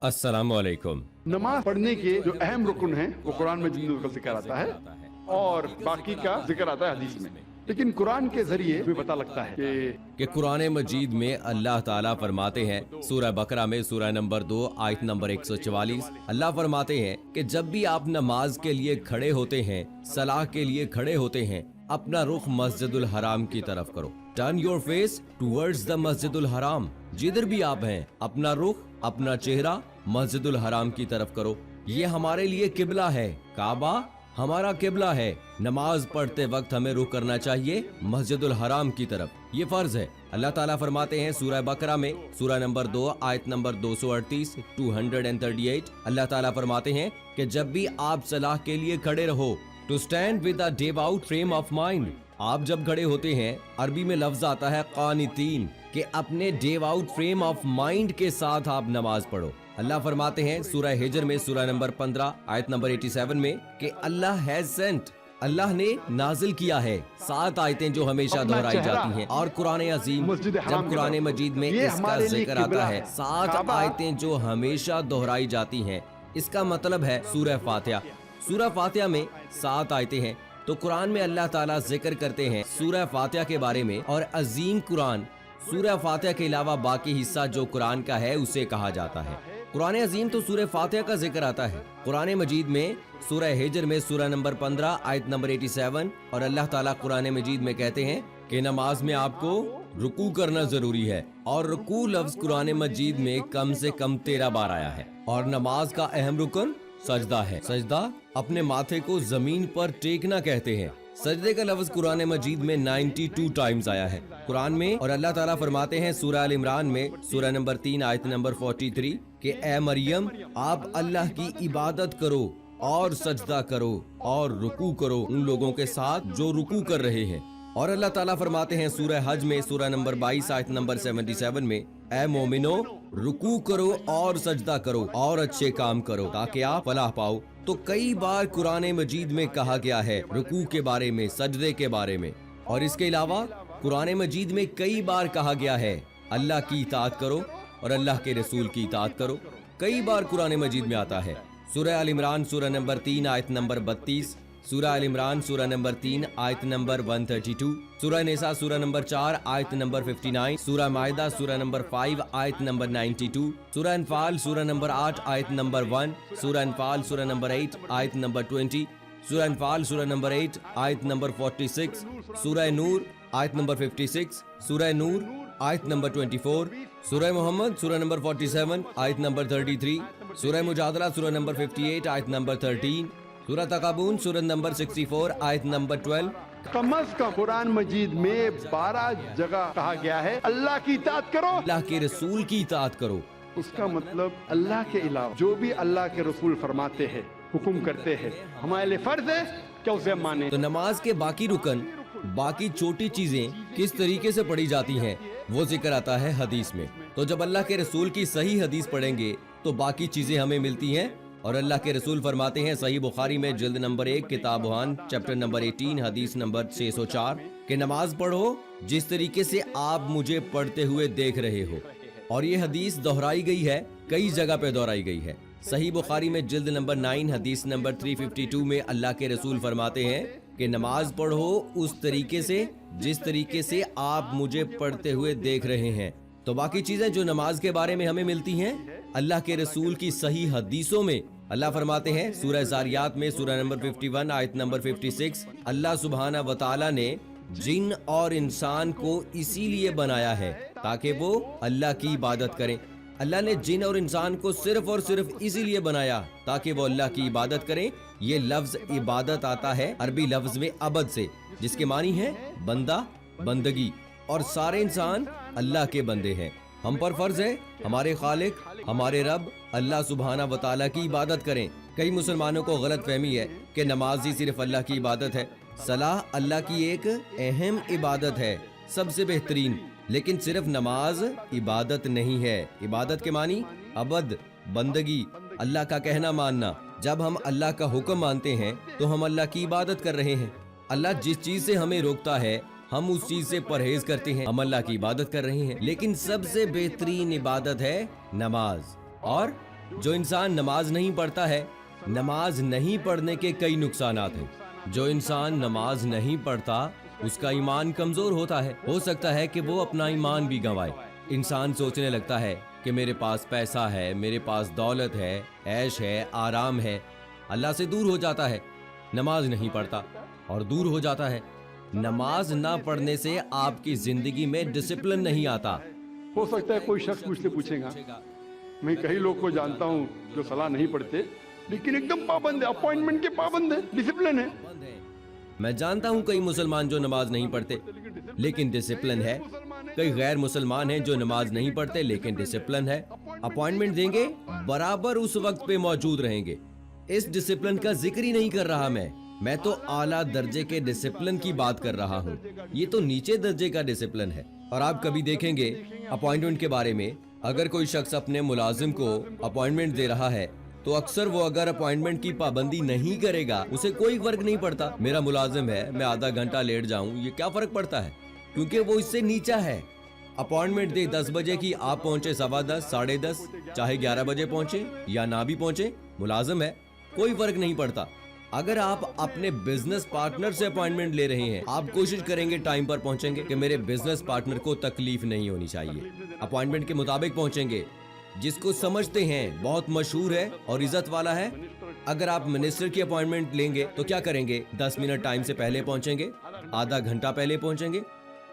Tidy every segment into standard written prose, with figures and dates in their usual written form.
अस्सलाम वालेकुम। नमाज पढ़ने के जो अहम रुकन हैं वो कुरान में जिंदगी का जिक्र आता है और बाकी का जिक्र आता है हदीस में, लेकिन कुरान के जरिए भी पता लगता है कि कुरान मजीद में अल्लाह ताला फरमाते हैं, सूरह बकरा में सूरह नंबर 2 आयत नंबर 144, अल्लाह फरमाते हैं कि जब भी आप नमाज के लिए खड़े होते हैं, सलाह के लिए खड़े होते हैं, अपना रुख मस्जिदुल हराम की तरफ करो। Turn your face towards the मस्जिदुल हराम। जिधर भी आप हैं, अपना रुख, अपना चेहरा मस्जिदुल हराम की तरफ करो। ये हमारे लिए किबला है, काबा हमारा किबला है। नमाज पढ़ते वक्त हमें रुख करना चाहिए मस्जिदुल हराम की तरफ, ये फर्ज है। अल्लाह ताला फरमाते हैं सूरह बकरा में सूरह नंबर 2 आयत नंबर 238 238, अल्लाह ताला फरमाते हैं कि जब भी आप सलाह के लिए खड़े रहो, to stand with a devout frame of mind. आप जब खड़े होते हैं, अरबी में लफ्ज आता है कानितीन, कि अपने डिवोट फ्रेम ऑफ माइंड के साथ आप नमाज पढ़ो। अल्लाह फरमाते हैं सूरह हिजर में सूरह नंबर 15 आयत नंबर 87 में कि अल्लाह हैज सेंट, अल्लाह ने नाजिल किया है। 7 आयतें जो हमेशा दोहराई जाती हैं। और कुरान अजीम जब कुरान मजीद में इसका जिक्र आता है, 7 आयतें जो हमेशा दोहराई जाती हैं, इसका मतलब है सूरह फातिहा। सूरह फातिहा में 7 आयतें हैं, तो कुरान में अल्लाह ताला जिक्र करते हैं सूरह फातिहा के बारे में। और अजीम कुरान, सूरह फातिहा के अलावा बाकी हिस्सा जो कुरान का है उसे कहा जाता है कुरान अजीम। तो सूरह फातिहा का जिक्र आता है कुरान मजीद में सूरह हिजर में सूरह नंबर 15 आयत नंबर 87। और अल्लाह ताला कुरान मजीद में कहते हैं कि नमाज में आपको रुकू करना जरूरी है। और रुकू लफ्ज कुरान मजीद में कम से कम 13 बार आया है। और नमाज का अहम रुकन सजदा है। सजदा अपने माथे को जमीन पर टेकना कहते हैं। सजदे का लफ्ज कुरान मजीद में 92 टाइम्स आया है कुरान में। और अल्लाह ताला फरमाते हैं सूरह अल इमरान में सूरह नंबर 3 आयत नंबर 43 कि ए मरियम, आप अल्लाह की इबादत करो और सजदा करो और रुकू करो उन लोगों के साथ जो रुकू कर रहे हैं। और अल्लाह ताला फरमाते हैं सूरह हज में सूरह नंबर 22 आयत नंबर 77 में, ए मोमिनो, रुकू करो और सजदा करो और अच्छे काम करो ताकि आप फलाह पाओ। तो कई बार कुरान मजीद में कहा गया है रुकू के बारे में, सजदे के बारे में। और इसके अलावा कुरान मजीद में कई बार कहा गया है अल्लाह की इताअत करो और अल्लाह के रसूल की इताअत करो। कई बार कुरान मजीद में आता है। सूरह अल इमरान सूरह नंबर 3 आयत नंबर 32, सूरह अल इमरान सूरह नंबर 3 आयत नंबर 132, सूरह निसा सूरह नंबर 4 आयत नंबर 59, सूरह माइदा सूरह नंबर 5 आयत नंबर 92, सूरह अनफाल सूरह नंबर 8 आयत नंबर 1, सूरह अनफाल सूरह नंबर 8 आयत नंबर 20, सूरह अनफाल सूरह नंबर 8 आयत नंबर 46, सूरह नूर आयत नंबर 56, सूरह नूर आयत नंबर 24, सूरह मोहम्मद सूरह नंबर 47 आयत नंबर 33, सूरह मुजादला सूरह नंबर 58 आयत नंबर 13, सूरह तकाबून सूरह नंबर 64 आयत नंबर 12। कम अज कम कुरान मजीद में 12 जगह कहा गया है अल्लाह की इताअत करो, अल्लाह के रसूल की इताअत करो। उसका मतलब अल्लाह के अलावा जो भी अल्लाह के रसूल फरमाते हैं, हुक्म करते हैं, हमारे लिए फर्ज है कि उसे माने। तो नमाज के बाकी रुकन, बाकी छोटी चीजें किस तरीके से पढ़ी जाती हैं वो जिक्र आता है हदीस में। तो जब अल्लाह के रसूल की सही हदीस पढ़ेंगे तो बाकी चीजें हमें मिलती हैं। और अल्लाह के रसूल फरमाते हैं सही बुखारी में जिल्द नंबर 1 किताब वहान चैप्टर नंबर 18 हदीस नंबर 604 कि नमाज पढ़ो जिस तरीके से आप मुझे पढ़ते हुए देख रहे हो। और ये हदीस दोहराई गई है, कई जगह पे दोहराई गई है। सही बुखारी में जिल्द नंबर 9 हदीस नंबर 352 में अल्लाह के रसूल फरमाते हैं कि नमाज पढ़ो उस तरीके से जिस तरीके से आप मुझे पढ़ते हुए देख रहे हैं। तो बाकी चीजें जो नमाज के बारे में हमें मिलती हैं अल्लाह के रसूल की सही हदीसों में। अल्लाह फरमाते हैं सूरह ज़ारियात में सूरह नंबर 51 आयत नंबर 56, अल्लाह सुब्हाना व तआला ने जिन और इंसान को इसीलिए बनाया है ताकि वो अल्लाह की इबादत करें। अल्लाह ने जिन और इंसान को सिर्फ और सिर्फ इसीलिए बनाया ताकि वो अल्लाह की इबादत करें। ये लफ्ज इबादत आता है अरबी लफ्ज में अबद से, जिसके मानी है बंदा, बंदगी। और सारे इंसान अल्लाह के बंदे हैं। हम पर फर्ज है हमारे खालिक, हमारे रब अल्लाह सुब्हाना व तआला की इबादत करें। कई मुसलमानों को गलत फहमी है कि नमाज ही सिर्फ अल्लाह की इबादत है। सलाह अल्लाह की एक अहम इबादत है, सबसे बेहतरीन। लेकिन सिर्फ नमाज इबादत नहीं है। इबादत के मानी अबद, बंदगी, अल्लाह का कहना मानना। जब हम अल्लाह का हुक्म मानते हैं तो हम अल्लाह की इबादत कर रहे हैं। अल्लाह जिस चीज से हमें रोकता है हम उस चीज से परहेज करते हैं, हम अल्लाह की इबादत कर रहे हैं। लेकिन सबसे बेहतरीन इबादत है नमाज। और जो इंसान नमाज नहीं पढ़ता है, नमाज नहीं पढ़ने के कई नुकसानात हैं। जो इंसान नमाज नहीं पढ़ता उसका ईमान कमजोर होता है। हो सकता है कि वो अपना ईमान भी गंवाए। इंसान सोचने लगता है कि मेरे पास पैसा है, मेरे पास दौलत है, ऐश है, आराम है, अल्लाह से दूर हो जाता है। नमाज नहीं पढ़ता और दूर हो जाता है। नमाज ना पढ़ने से आपकी जिंदगी में डिसिप्लिन नहीं आता। हो सकता है कोई शख्स मुझसे पूछेगा, मैं कई लोग को जानता हूँ जो सलाह नहीं पढ़ते लेकिन एकदम पाबंद है, अपॉइंटमेंट के पाबंद है, डिसिप्लिन है। मैं जानता हूँ कई मुसलमान जो नमाज नहीं पढ़ते लेकिन डिसिप्लिन है। कई गैर मुसलमान हैं जो नमाज नहीं पढ़ते लेकिन डिसिप्लिन है। अपॉइंटमेंट देंगे बराबर उस वक्त पे मौजूद रहेंगे। इस डिसिप्लिन का जिक्र ही नहीं कर रहा मैं तो आला दर्जे के डिसिप्लिन की बात कर रहा हूँ। ये तो नीचे दर्जे का डिसिप्लिन है। और आप कभी देखेंगे अपॉइंटमेंट के बारे में, अगर कोई शख्स अपने मुलाजिम को अपॉइंटमेंट दे रहा है तो अक्सर वो अगर अपॉइंटमेंट की पाबंदी नहीं करेगा उसे कोई फर्क नहीं पड़ता। मेरा मुलाजिम है, मैं आधा घंटा लेट जाऊं ये क्या फर्क पड़ता है, क्योंकि वो इससे नीचा है। अपॉइंटमेंट दे 10 बजे की, आप पहुंचे 10:15, 10:30, चाहे 11 बजे पहुंचे या ना भी पहुंचे, मुलाजिम है, कोई फर्क नहीं पड़ता। अगर आप अपने बिजनेस पार्टनर से अपॉइंटमेंट ले रहे हैं, आप कोशिश करेंगे टाइम पर पहुंचेंगे कि मेरे बिजनेस पार्टनर को तकलीफ नहीं होनी चाहिए। अपॉइंटमेंट के मुताबिक पहुंचेंगे। जिसको समझते हैं बहुत मशहूर है और इज्जत वाला है, अगर आप मिनिस्टर की अपॉइंटमेंट लेंगे तो क्या करेंगे, 10 मिनट टाइम से पहले पहुंचेंगे, आधा घंटा पहले पहुंचेंगे।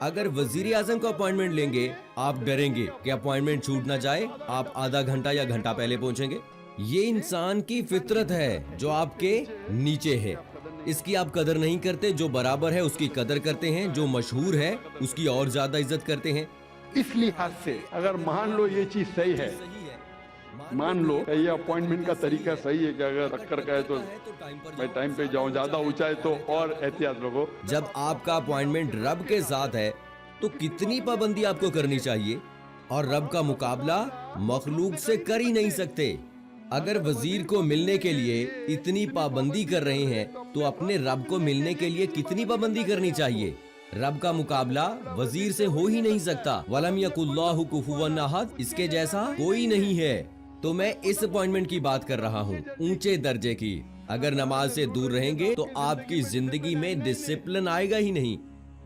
अगर वजीर आजम को अपॉइंटमेंट लेंगे आप डरेंगे कि अपॉइंटमेंट छूट ना जाए, आप आधा घंटा या घंटा पहले पहुंचेंगे। ये इंसान की फितरत है जो आपके नीचे है, इसकी आप कदर नहीं करते। जो बराबर है उसकी कदर करते हैं, जो मशहूर है उसकी और ज्यादा इज्जत करते हैं। इस लिहाज से अगर मान लो ये चीज सही है, मान लो ये अपॉइंटमेंट का तरीका सही है कि अगर टक्कर का है तो मैं टाइम पे जाऊं, ज्यादा ऊंचा है तो और एहतियात रखो। जब आपका अपॉइंटमेंट रब के साथ है तो कितनी पाबंदी आपको करनी चाहिए, और रब का मुकाबला मखलूक से कर ही नहीं सकते। अगर वजीर को मिलने के लिए इतनी पाबंदी कर रहे हैं तो अपने रब को मिलने के लिए कितनी पाबंदी करनी चाहिए। रब का मुकाबला वजीर से हो ही नहीं सकता। वलम यकुल्लाहु कुफुवन अहद, इसके जैसा कोई नहीं है। तो मैं इस अपॉइंटमेंट की बात कर रहा हूँ, ऊंचे दर्जे की। अगर नमाज से दूर रहेंगे तो आपकी जिंदगी में डिसिप्लिन आएगा ही नहीं।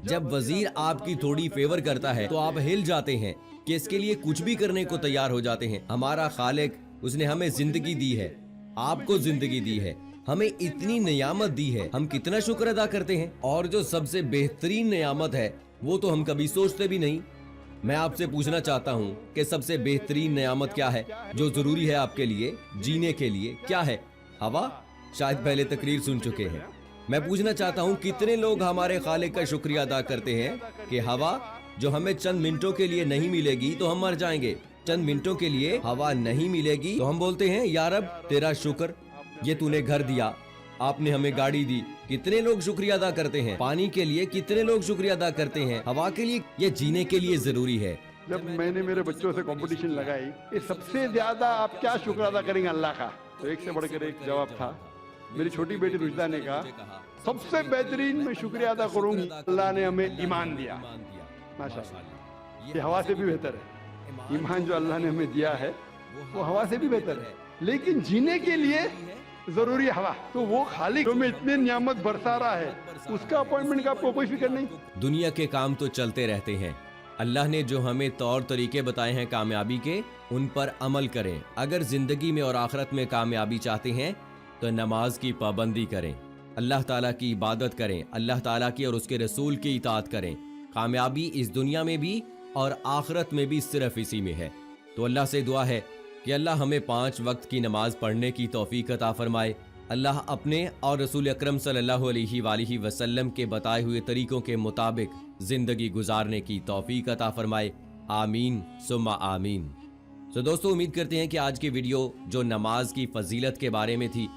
जब वजीर आपकी थोड़ी फेवर करता है तो आप हिल जाते हैं कि इसके लिए कुछ भी करने को तैयार हो जाते हैं। हमारा खालिक, उसने हमें जिंदगी दी है, आपको जिंदगी दी है, हमें इतनी नियामत दी है, हम कितना शुक्र अदा करते हैं। और जो सबसे बेहतरीन नियामत है वो तो हम कभी सोचते भी नहीं। मैं आपसे पूछना चाहता हूँ कि सबसे बेहतरीन नियामत क्या है जो जरूरी है आपके लिए जीने के लिए, क्या है? हवा? शायद पहले तकरीर सुन चुके हैं। मैं पूछना चाहता हूँ कितने लोग हमारे खालिक का शुक्रिया अदा करते हैं कि हवा जो हमें चंद मिनटों के लिए नहीं मिलेगी तो हम मर जाएंगे। चंद मिनटों के लिए हवा नहीं मिलेगी तो हम बोलते हैं या रब तेरा शुक्र, ये तूने घर दिया, आपने हमें गाड़ी दी। कितने लोग शुक्रिया अदा करते हैं। पानी के लिए कितने लोग शुक्रिया अदा करते हैं। हवा के लिए, ये जीने के लिए जरूरी है। जब मैंने मेरे बच्चों से कंपटीशन लगाई कि सबसे ज्यादा आप क्या शुक्र अदा करेंगे अल्लाह का, तो एक से बढ़कर एक जवाब था। मेरी छोटी बेटी रुजदा ने कहा सबसे बेहतरीन मैं शुक्रिया अदा करूंगी अल्लाह ने हमें ईमान दिया। माशाअल्लाह, ये हवा से भी बेहतर है। ईमान जो अल्लाह ने हमें दिया है वो हवा से भी बेहतर है, लेकिन जीने के लिए जरूरी है हवा। तो वो खालिक जो में इतने नियामत बरसा रहा है उसका अपॉइंटमेंट का आपको कोई फिक्र नहीं। दुनिया के काम तो चलते रहते हैं। अल्लाह ने जो हमें तौर तरीके बताए हैं कामयाबी के, उन पर अमल करें। अगर जिंदगी में और आखिरत में कामयाबी चाहते हैं तो नमाज की पाबंदी करें, अल्लाह ताला की इबादत करें, अल्लाह ताला की और उसके रसूल की इताअत करें। कामयाबी इस दुनिया में भी और आखिरत में भी सिर्फ इसी में है। तो अल्लाह से दुआ है कि अल्लाह हमें 5 वक्त की नमाज पढ़ने की तौफीक अता फरमाए। अल्लाह अपने और रसूल अकरम सल्लल्लाहु अलैहि वसल्लम के बताए हुए तरीकों के मुताबिक जिंदगी गुजारने की तौफीक अता फरमाए। आमीन सुम्मा आमीन। तो दोस्तों, उम्मीद करते हैं कि आज की वीडियो जो नमाज की फजीलत के बारे में थी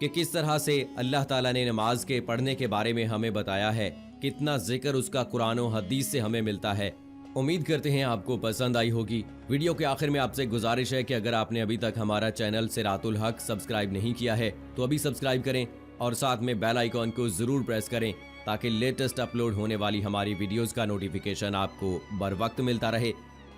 कि किस तरह से अल्लाह ताला ने नमाज के पढ़ने के बारे में हमें बताया है, कितना जिक्र उसका कुरान और हदीस से हमें मिलता है, उम्मीद करते हैं आपको पसंद आई होगी। वीडियो के आखिर में आपसे गुजारिश है कि अगर आपने अभी तक हमारा चैनल सिरातुल हक सब्सक्राइब नहीं किया है तो अभी सब्सक्राइब करें और साथ में बेल आइकॉन को जरूर प्रेस करें ताकि लेटेस्ट अपलोड होने वाली हमारी वीडियोस का नोटिफिकेशन आपको बर वक्त मिलता रहे।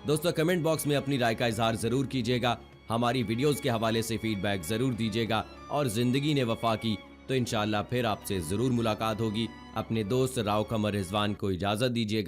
दोस्तों, कमेंट बॉक्स में अपनी राय का इजहार जरूर कीजिएगा। हमारी वीडियोस के हवाले से फीडबैक ज़रूर दीजिएगा और ज़िंदगी ने वफा की तो इंशाअल्लाह फिर आपसे ज़रूर मुलाकात होगी। अपने दोस्त राव कमर रिजवान को इजाज़त दीजिएगा।